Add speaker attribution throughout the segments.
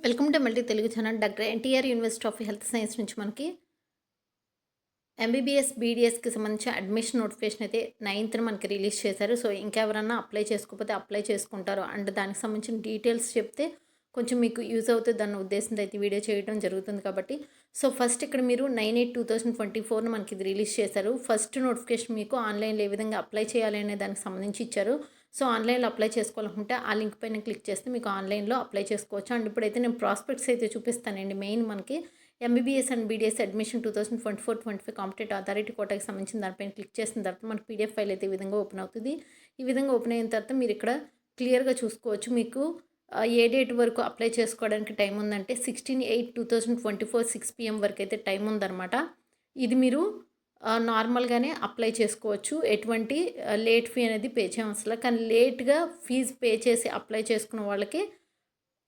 Speaker 1: Welcome to multi Telugu channel. Doctor NTR university of health science నుంచి మనకి MBBS, బీడీఎస్‌కి సంబంధించిన admission notification అయితే 9థ్ మనకి రిలీజ్ చేశారు. సో, ఇంకా ఎవరన్నా అప్లై చేసుకోకపోతే అప్లై చేసుకుంటారు. అండ్ దానికి సంబంధించిన డీటెయిల్స్ చెప్తే కొంచెం మీకు యూజ్ అవుతుందన్న ఉద్దేశంతో అయితే వీడియో చేయడం జరుగుతుంది కాబట్టి, సో, ఫస్ట్ ఇక్కడ మీరు 9/8/2024 మనకి ఇది రిలీజ్ చేశారు. ఫస్ట్ నోటిఫికేషన్ మీకు ఆన్‌లైన్‌లో ఏ విధంగా అప్లై చేయాలి అనే దానికి సంబంధించి ఇచ్చారు. సో, ఆన్‌లైన్‌లో అప్లై చేసుకోవాలనుకుంటే ఆ లింక్ పైన క్లిక్ చేస్తే మీకు ఆన్‌లైన్‌లో అప్లై చేసుకోవచ్చు. అండ్ ఇప్పుడైతే నేను ప్రాస్పెక్ట్స్ అయితే చూపిస్తానండి. మెయిన్ మనకి MBBS and BDS admission 2024-25 competitive authority కోటాకి సంబంధించిన దానిపైన క్లిక్ చేసిన తర్వాత మనకి పీడిఎఫ్ ఫైల్ అయితే ఈ విధంగా ఓపెన్ అవుతుంది. ఈ విధంగా ఓపెన్ అయిన తర్వాత మీరు ఇక్కడ క్లియర్‌గా చూసుకోవచ్చు. మీకు ఏ డేట్ వరకు అప్లై చేసుకోవడానికి టైం ఉందంటే 16/8/2024 6 PM వరకు అయితే టైం ఉందన్నమాట. ఇది మీరు నార్మల్‌గానే అప్లై చేసుకోవచ్చు. ఎటువంటి లేట్ ఫీ అనేది పే చేయవసరం లేదు. కానీ లేట్‌గా ఫీజు పే చేసి అప్లై చేసుకున్న వాళ్ళకి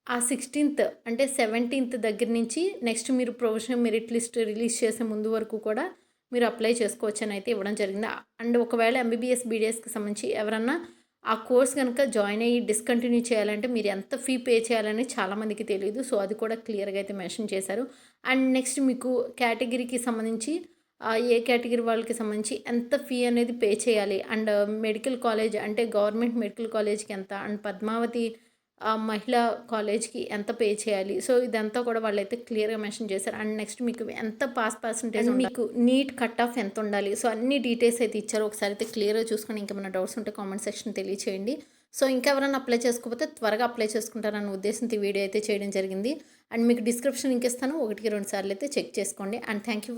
Speaker 1: ఆ 16థ్ అంటే 17థ్ దగ్గర నుంచి నెక్స్ట్ మీరు ప్రొవిజనల్ మెరిట్ లిస్ట్ రిలీజ్ చేసే ముందు వరకు కూడా మీరు అప్లై చేసుకోవచ్చని అయితే ఇవ్వడం జరిగింది. అండ్ ఒకవేళ ఎంబీబీఎస్, బీడీఎస్‌కి సంబంధించి ఎవరన్నా ఆ కోర్స్ కనుక జాయిన్ అయ్యి డిస్కంటిన్యూ చేయాలంటే మీరు ఎంత ఫీ పే చేయాలని చాలామందికి తెలీదు. సో, అది కూడా క్లియర్‌గా అయితే మెన్షన్ చేశారు. అండ్ నెక్స్ట్ మీకు కేటగిరీకి సంబంధించి ఏ కేటగిరీ వాళ్ళకి సంబంధించి ఎంత ఫీ అనేది పే చేయాలి. అండ్ మెడికల్ కాలేజ్ అంటే గవర్నమెంట్ మెడికల్ కాలేజ్‌కి ఎంత, అండ్ పద్మావతి మహిళా కాలేజ్‌కి ఎంత పే చేయాలి. సో, ఇదంతా కూడా వాళ్ళైతే క్లియర్‌గా మెన్షన్ చేశారు. అండ్ నెక్స్ట్ మీకు ఎంత పాస్ పర్సెంటేజ్ ఉండాలి, మీకు నీట్ కట్ ఆఫ్ ఎంత ఉండాలి. సో, అన్ని డీటెయిల్స్ అయితే ఇచ్చారు. ఒకసారి అయితే క్లియర్‌గా చూసుకొని ఇంకేమైనా డౌట్స్ ఉంటే కామెంట్ సెక్షన్ తెలియచేయండి. సో, ఇంకా ఎవరైనా అప్లై చేసుకోకపోతే త్వరగా అప్లై చేసుకుంటారన్న ఉద్దేశంతో ఈ వీడియో అయితే చేయడం జరిగింది. అండ్ మీకు డిస్క్రిప్షన్ లింక్ ఇస్తాను. 1కి 2 సార్లు అయితే చెక్ చేసుకోండి. And thank you.